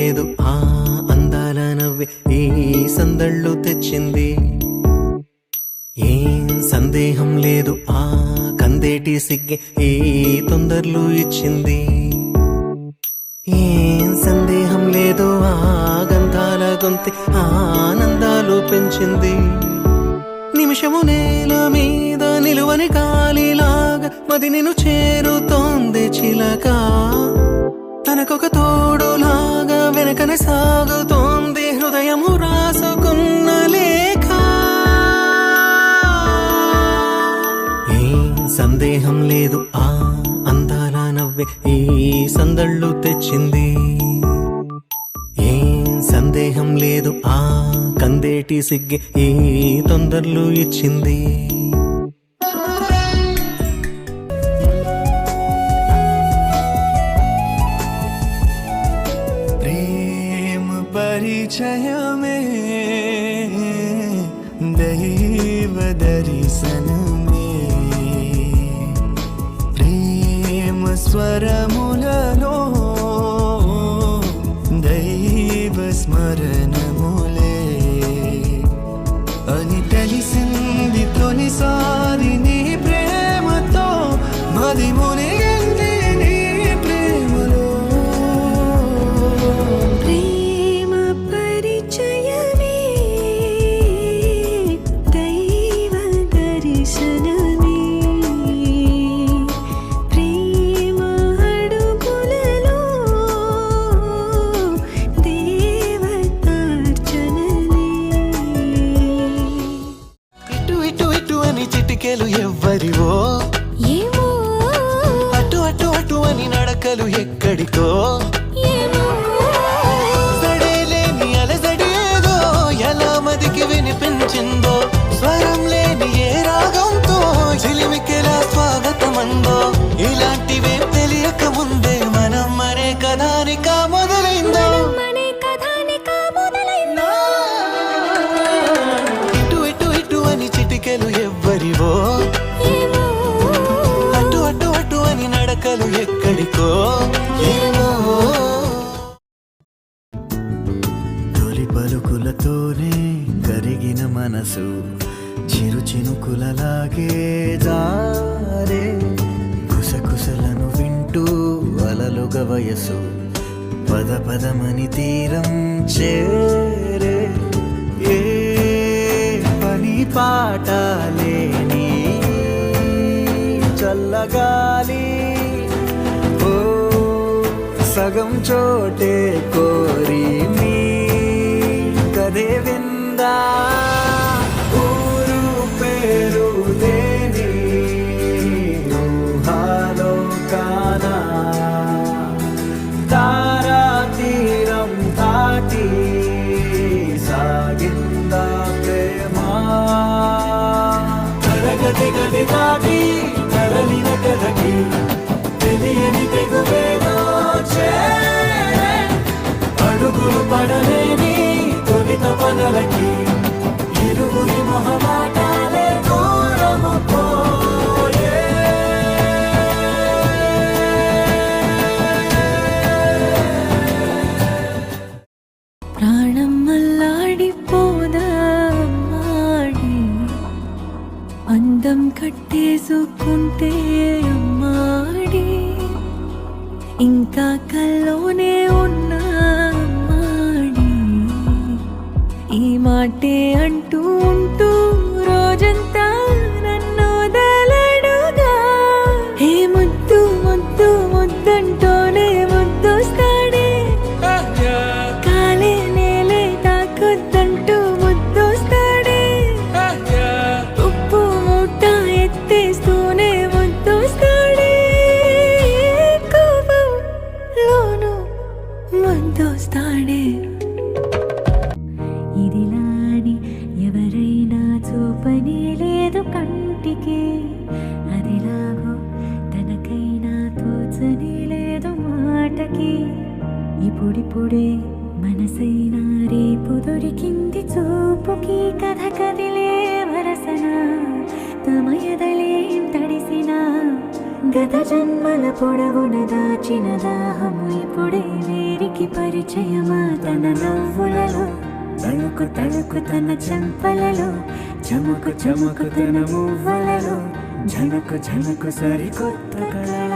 లేదు ఆ అందాల నవ్వే ఈ సందళ్ళు తెచ్చింది. ఏం సందేహం లేదు ఆ కందేటి సిగ్గే ఈ తొందరలు ఇచ్చింది. ఏం సందేహం లేదు ఆ గంధాల గొంతి ఆనందాలు పెంచింది. నిమిషము నేల మీద నిలువని గాలిలాగా మది నిన్ను చేరుతోంది చిలక. తనకొక తోడులాగా వెనకనే సాగుతోంది హృదయము రాసుకున్న లేఖ. ఏం సందేహం లేదు ఆ అందాల నవ్వే ఈ సందళ్ళు తెచ్చింది. ఏం సందేహం లేదు ఆ కందేటి సిగ్గే ఈ తొందరలు ఇచ్చింది. ప్రేమ పరిచయమే దైవ దర్శనమే, ప్రేమ స్వరములలో దైవ స్మరణములే అని తెలిసింది తొలిసారి నీ ప్రేమతో. మది మునిగింది నీ ప్రేమలో. ప్రేమ పరిచయమే దైవ దర్శనమే, ప్రేమ అడుగులలో దేవతార్చనలే. ఇటు ఇటు ఇటు అని చిటికెలు ఎవ్వరివో, ఏమో అటు అటు అటు అని నడకలు ఎక్కడికో. ఏమో సడేలేని అలజడి ఏదో ఎలా మదికి వినిపించిందో. స్వరం లేని ఏ రాగంతో చిలిమికెలా స్వాగతమందో. ఇలాంటివేం తెలియక ముందే మనం మరే కథానిక మొదలైందో. మనే కథానిక మొదలైందో. ఇటు ఇటు ఇటు అని చిటికెలు ఎవ్వరివో, ఏమో అటు అటు అటు అని నడకలు ఎక్కడికో. ఏమో తొలి పలుకులతోనే కరిగిన మనసు చిరు చినుకులలాగే జారే. కుసకుసలను వింటూ అలలుగా వయసు పద పదమని తీరం చేరే. ఏ పని పాట లేని చల్లగాలి ఓ సగం చోటే కోరి మీ కదే విందా. ఊరు పేరు లేని ఊహాలో కానా తారా తీరం దాటి సాగిందా ప్రేమ. తరగతి గది దాటి తరలిన కథకి తెలియని తెగువేదో చేరే. అడుగులు పడలేని తొలిత పనులకి ఇరుగురి మొహమాటాలే దూరము పోయే. ప్రాణం అల్లాడిపోదా అమ్మాడి, అందం కట్టేసుకుంటే అమ్మాడి, ఇంకా కల్లోనే ఉన్నా అమ్మాడి. ఈ మాటే అంటూ ఉంటూ రోజంతా నన్ను వదలడుగా. ఏ ముద్దు ముద్దు ముద్దంటూనే ముద్దొస్తాడే, కాలే నేలే తాకొద్దంటూ ముద్దొస్తాడే. ఉప్పు మూట ఎత్తేస్తూనే ముద్దొస్తాడే, కోపంలోను ముద్దొస్తాడే. ఇదిలాని ఎవరైనా చూపని లేదు కంటికి, అదిలాగో తనకైనా తోచని లేదు మాటకి. ఇప్పుడిప్పుడే మనసైనా రేపు దొరికింది చూపుకి. కథ కదిలే వరసన తమ ఎదలేం తడిసిన, గత జన్మల పొడవున దాచిన దాహము ఇప్పుడే వేరి కంటికి పరిచయమా తన నవ్వులలో తలుకు తలుకు తన చెంపలలో చముకు చముకు తన మువ్వలలో ఝనకు ఝనకు సరికొత్త కళ